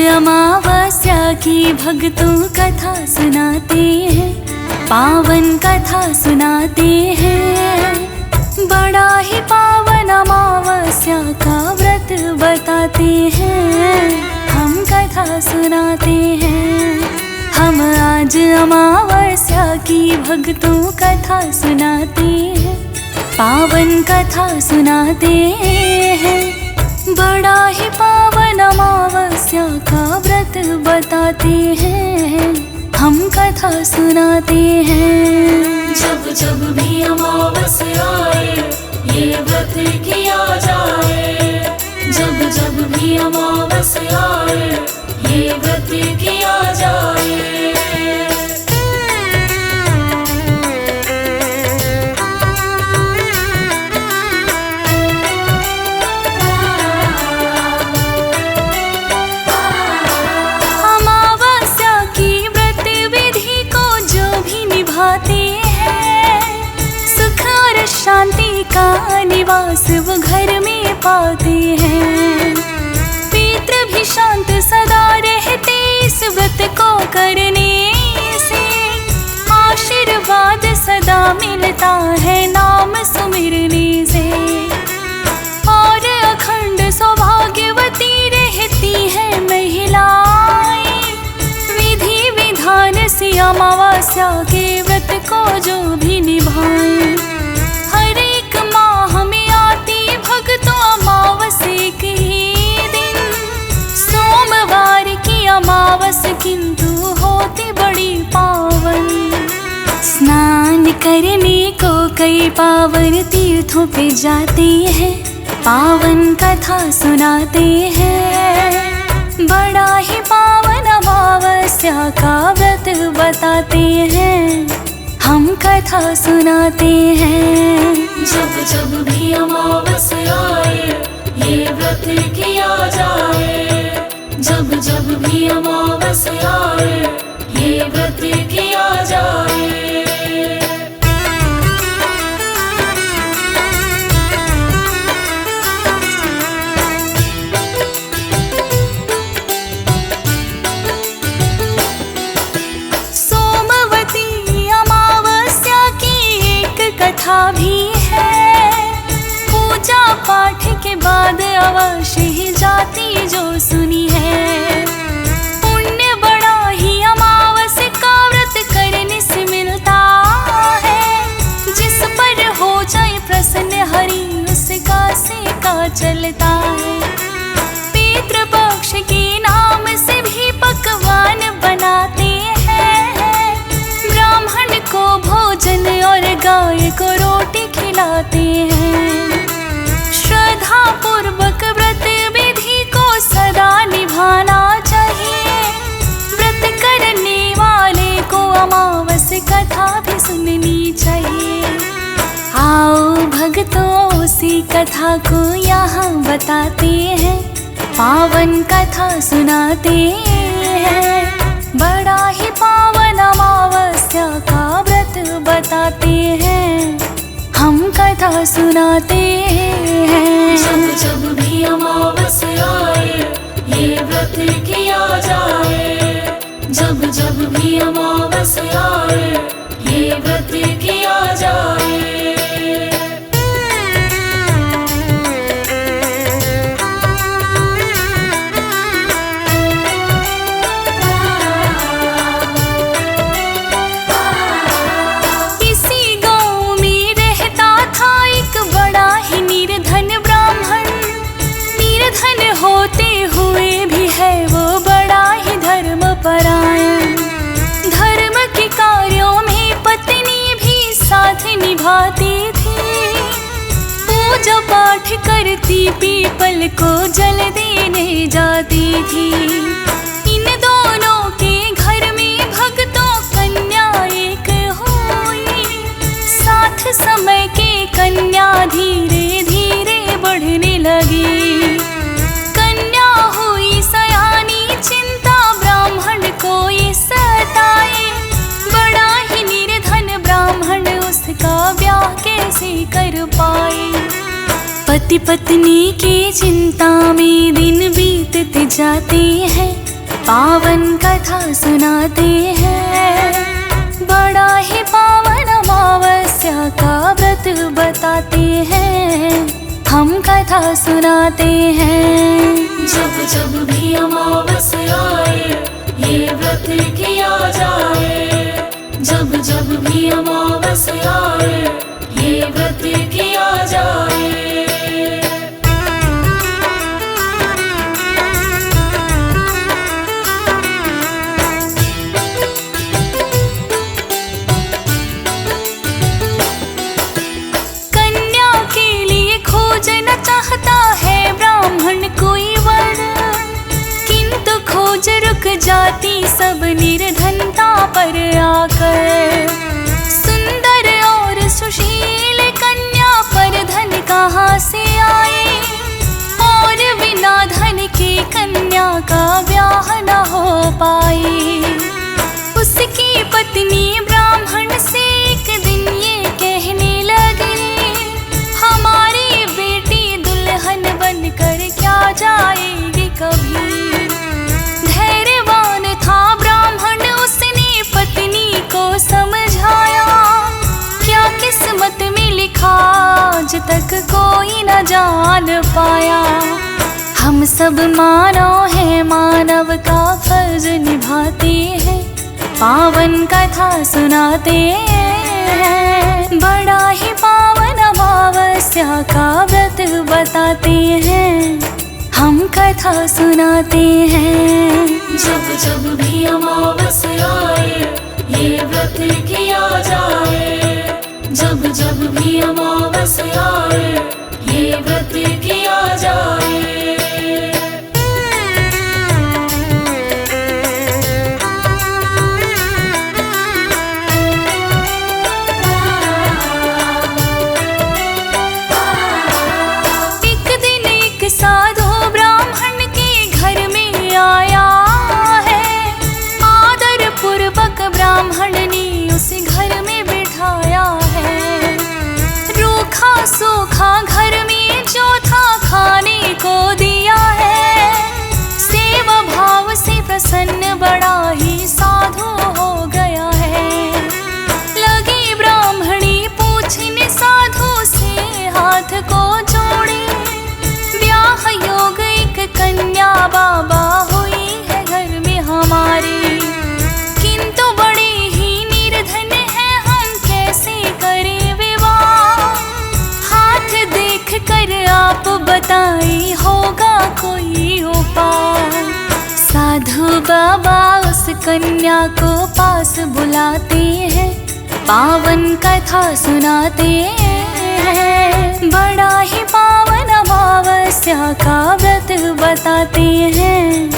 अमावस्या की भक्तों कथा सुनाते हैं, पावन कथा सुनाते हैं। बड़ा ही पावन अमावस्या का व्रत बताते हैं, हम कथा सुनाते हैं। हम आज अमावस्या की भक्तों कथा सुनाते हैं, पावन कथा सुनाते हैं। बड़ा ही पावन अमावस्या का व्रत बताते हैं, हम कथा सुनाते हैं। जब जब भी अमावस्या आए ये व्रत किया जाए, जब जब भी अमावस्या आए ये व्रत किया जाए। शांति का निवास वो घर में पाते हैं। पितृ भी शांत सदा रहते इस व्रत को करने से। आशीर्वाद सदा मिलता है नाम सुमिरने से। और अखंड सौभाग्यवती रहती है महिलाएं। विधि विधान से अमावस्या के व्रत को जो भी निभाएं। अमावस्या के दिन सोमवार की अमावस किंतु होती बड़ी पावन। स्नान करने को कई पावन तीर्थों पे जाते हैं, पावन कथा सुनाते हैं। बड़ा ही पावन अमावस्या का व्रत बताते हैं, हम कथा सुनाते हैं। जब जब भी अमावस्या आए ये व्रत किया जाए, जब जब भी अमावस्या आए ये व्रत किया जाए। सोमवती अमावस्या की एक कथा भी है। पूजा पाठ के बाद अवश्य ही जाती जो सुनी है। पुण्य बड़ा ही अमावस्या का व्रत करने से मिलता है। जिस पर हो जाए प्रसन्न हरि उसका सेका चलता है। पितृपक्ष के नाम से भी पकवान बनाते हैं। ब्राह्मण को भोजन और गाय को रोटी खिलाते हैं। श्रद्धा पूर्वक व्रत विधि को सदा निभाना चाहिए। व्रत करने वाले को अमावस्या कथा भी सुननी चाहिए। आओ भक्तों उसी कथा को यहाँ बताते हैं, पावन कथा सुनाते हैं। बड़ा ही पावन अमावस्या का व्रत बताते हैं, हम कथा सुनाते हैं। जब जब भी अमावस्या आए ये व्रत किया जाए, जब जब भी अमावस्या आए ये व्रत किया जाए। धर्म के कार्यों में पत्नी भी साथ निभाती थी। पूजा पाठ करती पीपल को जल देने जाती थी। इन दोनों के घर में भक्तों कन्या एक हुई। साथ समय के कन्या धीरे धीरे बढ़ने लगी। कन्या हुई सयानी चिंता ब्राह्मण को ये सताए। बड़ा ही निर्धन ब्राह्मण उसका ब्याह कैसे कर पाए। पति पत्नी की चिंता में दिन बीतते जाते हैं। पावन कथा सुनाते हैं, बड़ा ही पावन अमावस्या का व्रत बताते हैं, हम कथा सुनाते हैं। जब जब भी अमावस्या आए ये व्रत किया जाए, जब जब भी अमावस्या आए ये व्रत किया जाए। कन्या के लिए खोजना चाहता है ब्राह्मण कोई वर, किंतु खोज रुक जाती सब निर्धनता पर आकर। सुंदर और सुशील कन्या पर धन कहाँ से आए, और बिना धन के कन्या का ब्याह न हो पाए। उसकी पत्नी ब्राह्मण से एक दिन ये कहने लगी, हमारी बेटी दुल्हन बनकर क्या जाएगी कभी। धैर्यवान था ब्राह्मण, उसने पत्नी को समझाया, क्या किस्मत में लिखा आज तक कोई न जान पाया। हम सब मानव हैं, मानव का फर्ज निभाते हैं, पावन कथा सुनाते हैं, बड़ा ही पावन अमावस्या का व्रत बताते हैं, हम कथा सुनाते हैं। जब जब भी अमावस्या आए ये व्रत किया जाए, जब जब भी अमावस्या आए ये व्रत किया जाए। एक दिन एक साधु ब्राह्मण के घर में आया है, आदर पूर्वक ब्राह्मण ने उसे घर में बिठाया है। रूखा सूखा घर में जो था खाने को दिया है, सेवा भाव से प्रसन्न बड़ा ही साधु हो गया है। लगी ब्राह्मणी पूछने साधु से हाथ को जोड़े, ब्याह योग एक कन्या बाबा हुई है घर में हमारी, किंतु बड़े ही निर्धन है, हम कैसे करें विवाह। हाथ देख कर आप बताई होगा कोई उपाय। साधु बाबा उस कन्या को पास बुलाते हैं, पावन कथा सुनाते हैं, बड़ा ही पावन अमावस्या का व्रत बताते हैं,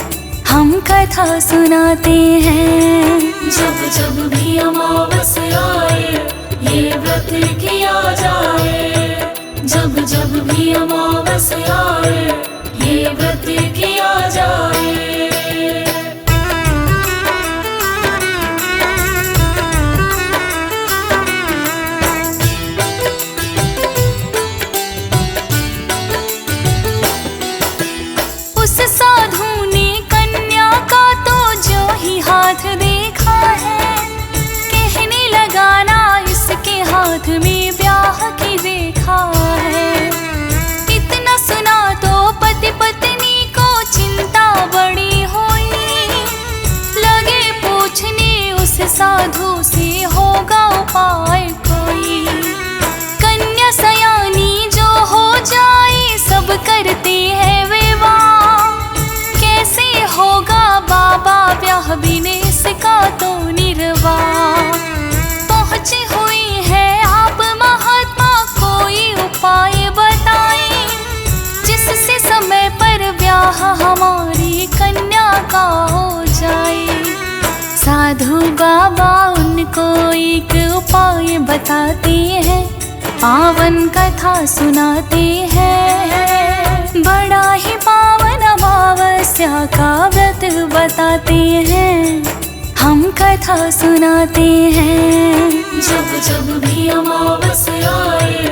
हम कथा सुनाते हैं। जब जब भी अमावस्या आए ये व्रत किया जाए, जब जब भी अमावस्या आए ये व्रत किया जाए। उस साधु ने कन्या का तो जो ही हाथ देखा है, कहने लगा ना इसके हाथ में ब्याह की रेखा है। इतना सुना तो पति पत्नी को चिंता बड़ी हुई, लगे पूछने उस साधु से होगा उपाय कोई। कन्या सयानी जो हो जाए सब करते हैं विवाह, कैसे होगा बाबा ब्याह बिन इसका तो निर्वाह। पहुँची हुई है आप महात्मा, कोई उपाय बताएं, जिससे समय पर ब्याह हमारी कन्या का हो जाए। साधु बाबा उनको एक उपाय बताते हैं, पावन कथा सुनाते हैं, बड़ा ही पावन अमावस्या का व्रत बताते हैं, हम कथा सुनाते हैं। जब जब भी अमावस्या आए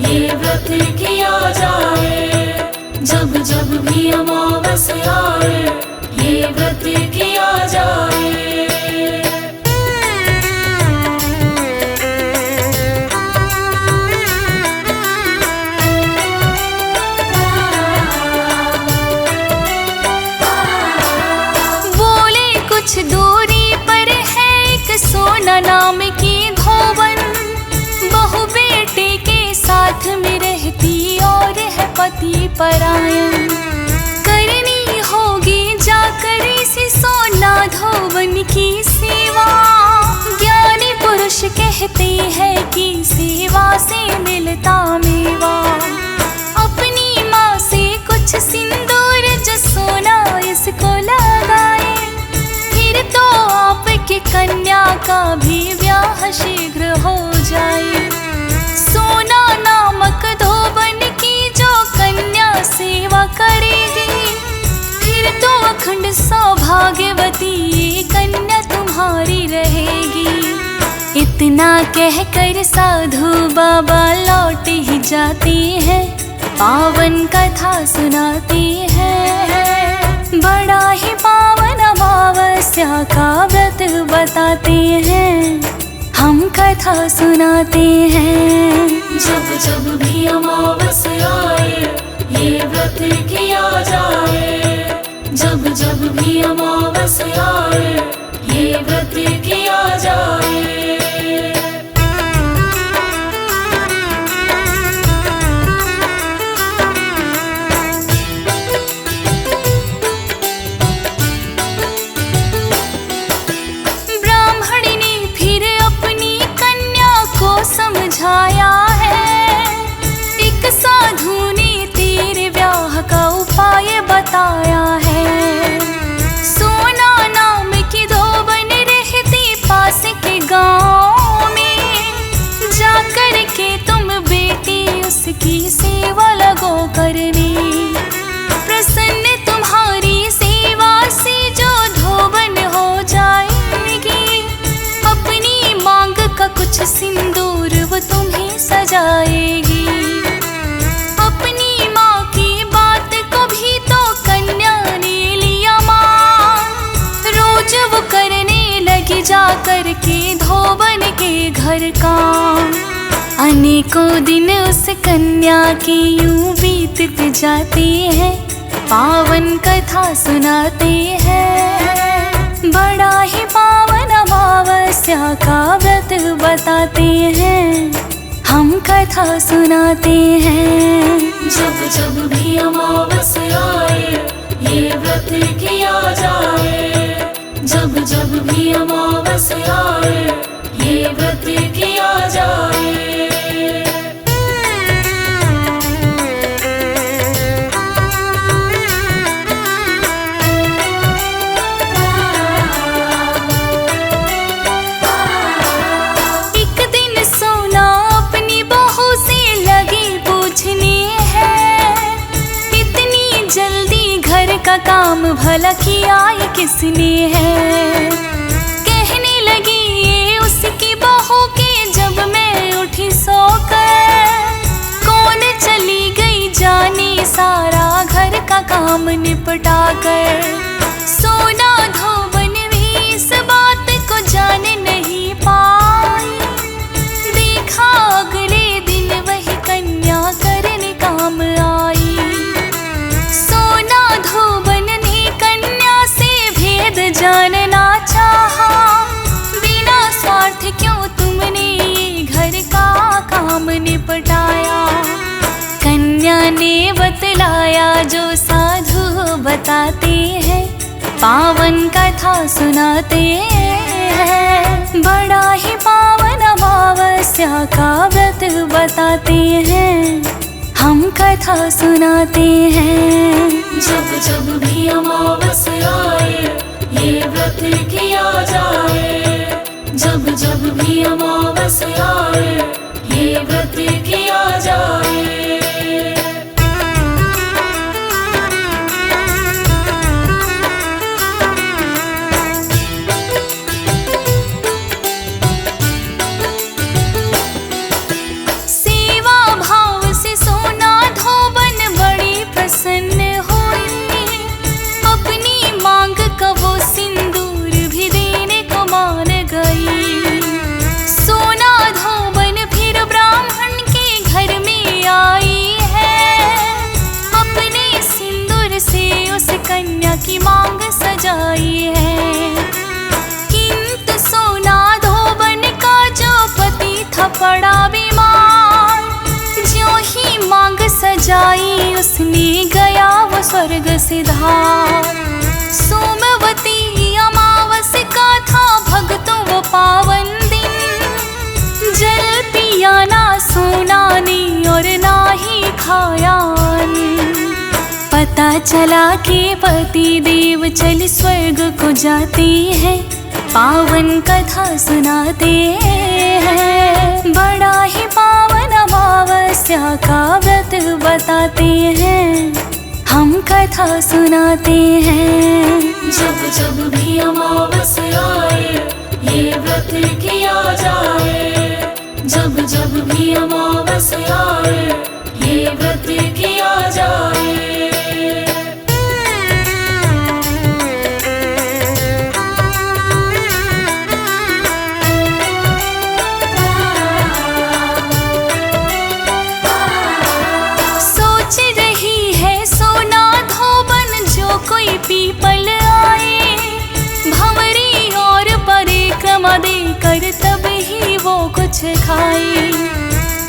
ये व्रत किया जाए, जब जब भी अमावस्या आए ये ये व्रत किया जाए। बोले कुछ दूरी पर है एक सोना नाम की धोवन, बहू बेटे के साथ में रहती और है पति परायण। करनी होगी जाकर इसी सोना धोवन की सेवा, ज्ञानी पुरुष कहते हैं कि सेवा से मिलता मेवा। अपनी माँ से कुछ सिंदूर जो सोना इसको लगाए, फिर तो आपके कन्या का भी ब्याह शीघ्र हो जाए। सोना नामक धोवन की जो कन्या सेवा करेगी, फिर तो अखंड सौभाग्यवती ये कन्या तुम्हारी रहेगी। इतना कहकर साधु बाबा लौट ही जाते हैं, पावन कथा सुनाते हैं। बड़ा ही पावन अमावस्या का व्रत बताते हैं, हम कथा सुनाते हैं। जब जब भी अमावस्या आए ये व्रत किया जाए। जब जब भी अमावस्या आए ये व्रत किया जाए। समझाया है, एक साधु ने तेरे ब्याह का उपाय बताया है। सोना नाम की धोवन रहती पास के गांव में, जाकर के तुम बेटी उसकी सेवा लगो करने। प्रसन्न तुम्हारी सेवा से जो धोवन हो जाएगी, अपनी मांग का कुछ सिंदूर वो तुम्हें सजाएगी। अपनी माँ की बात को भी तो कन्या ने लिया मान, रोज वो करने लगी जा कर के धोवन के घर काम। अनेकों दिन उस कन्या के यूं बीतते जाते हैं, पावन कथा सुनाते हैं। बड़ा ही पावन अमावस्या का व्रत बताते हैं, हम कथा सुनाते हैं। जब जब भी अमावस्या आए ये व्रत किया जाए। जब जब भी अमावस्या आए ये व्रत किया जाए। का काम भला किया ये किसने है। कहने लगी ये उसकी बहू के जब मैं उठी सोकर, कौन चली गई जाने सारा घर का काम निपटा कर। सोना धोवन भी इस बात को जान नहीं पाई, देखा अगले दिन वही कन्या करने काम आई। जानना चाहा बिना स्वार्थ क्यों तुमने ये घर का काम निपटाया। कन्या ने बतलाया जो साधु बताते हैं, पावन कथा सुनाते हैं। बड़ा ही पावन अमावस्या का व्रत बताते हैं, हम कथा सुनाते हैं। जब जब भी अमावस्या आए ये व्रत किया जाए। जब जब भी अमावस्या आए ये व्रत किया जाए। सेवा भाव से सोना धोवन बड़ी प्रसन्न हुई, अपनी मांग की मांग सजाई है। किंतु सोना धोबन का जो पति था पड़ा बीमार, ज्यों ही मांग सजाई उसने गया वो स्वर्ग सिधार। सोमवती अमावस का था भक्तों वो पावन दिन, जल पिया ना सोना ने और ना ही खाया अन्न। पता चला कि पति देव चल स्वर्ग को जाते हैं, पावन कथा सुनाते हैं। बड़ा ही पावन अमावस्या का व्रत बताते हैं, हम कथा सुनाते हैं। जब जब भी अमावस्या आए ये व्रत किया जाए, जब जब भी अमावस्या आए ये व्रत किया जाए। सोच रही है सोना धोबन जो कोई पीपल आए, भंवरी और परिक्रमा देकर तब ही वो कुछ खाए।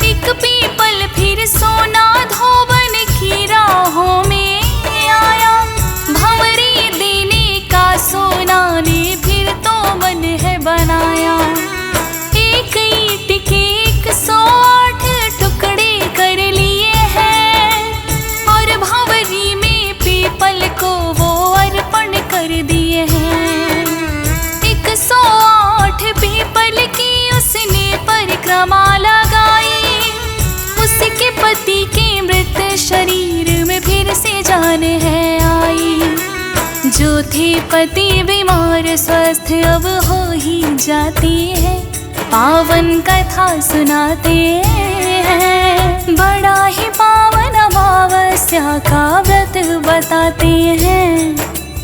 एक पीपल फिर सोना धोबन की राहों में आया, भंवरी देने का सोना ने फिर तो मन है बनाया। एक ईंट के 108 टुकड़े कर लिए हैं, और भंवरी में पीपल को वो अर्पण कर दिए हैं। 108 पीपल की उसने परिक्रमा लगाई, उसके पति के मृत शरीर में फिर से जान है आई। जो थे पति बीमार स्वस्थ अब हो ही जाती है, पावन कथा सुनाते हैं। बड़ा ही पावन अमावस्या का व्रत बताते हैं,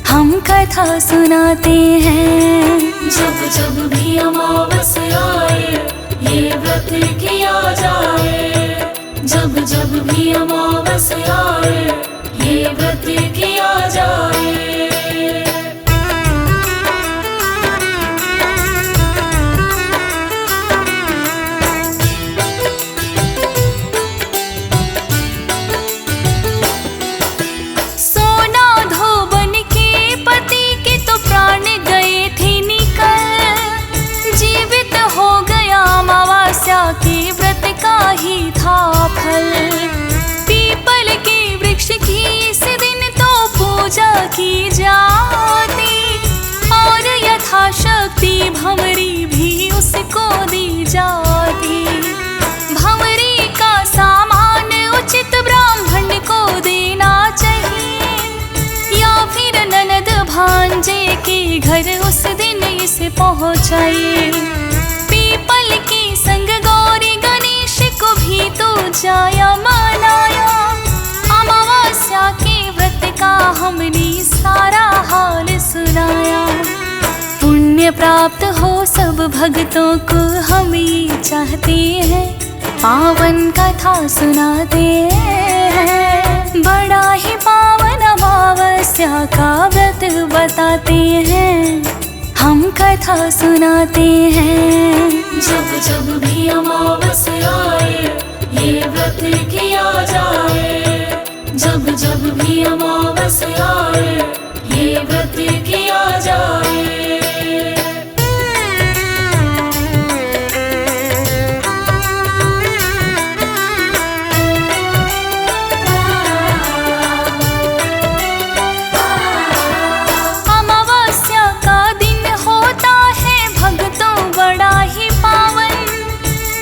हम कथा सुनाते हैं। जब जब भी अमावस्या आए ये व्रत किया जाए, जब जब भी अमावस्या आए ये व्रत किया जाए। सोना धोबन के पति के तो प्राण गए थे निकल, जीवित हो गया अमावस्या के व्रत का ही था फल। पीपल के वृक्ष की इस दिन तो पूजा की जाती, और यथाशक्ति भंवरी भी उसको दी जाती। भंवरी का सामान उचित ब्राह्मण को देना चाहिए, या फिर ननद भांजे के घर उस दिन इसे पहुँचाइए। पीपल के संग गौरी गणेश को भी तो जाया मनाया, अमावस्या के व्रत का हमने सारा हाल सुनाया। पुण्य प्राप्त हो सब भक्तों को हम ये चाहते हैं, पावन कथा सुनाते हैं। बड़ा ही पावन अमावस्या का व्रत बताते हैं, हम कथा सुनाते हैं। जब जब भी अमावस्या आए ये व्रत किया जाए, जब जब भी अमावस्या आए ये व्रत किया जाए। अमावस्या का दिन होता है भक्तों बड़ा ही पावन,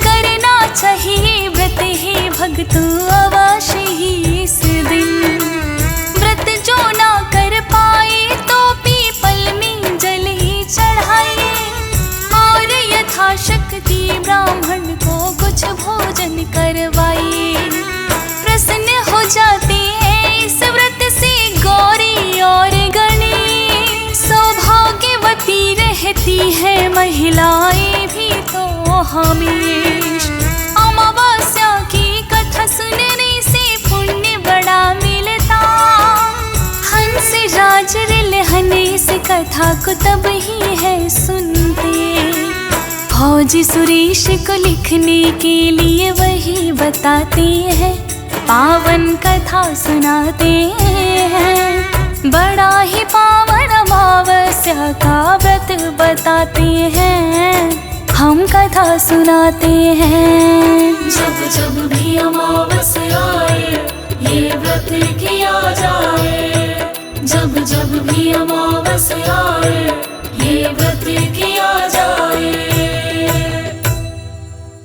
करना चाहिए व्रत ही भक्तों अवश्य ही इस दिन। व्रत जो ना कर पाए तो पीपल में जल ही चढ़ाइए, और यथाशक्ति ब्राह्मण को कुछ भोजन करवाइए। प्रसन्न हो जाते हैं इस व्रत से गौरी और गणेश, सौभाग्यवती रहती है महिलाएं भी तो हमेश। अमावस्या की कथा सुनने से पुण्य बड़ा मिलता, हंस राज कथा को तब ही है सुनते। फौजी सुरेश को लिखने के लिए वही बताते हैं, पावन कथा सुनाते हैं। बड़ा ही पावन अमावस्या का व्रत बताते हैं, हम कथा सुनाते हैं। जब जब भी अमावस्या आए ये व्रत किया जाए, जब जब भी अमावस्या आए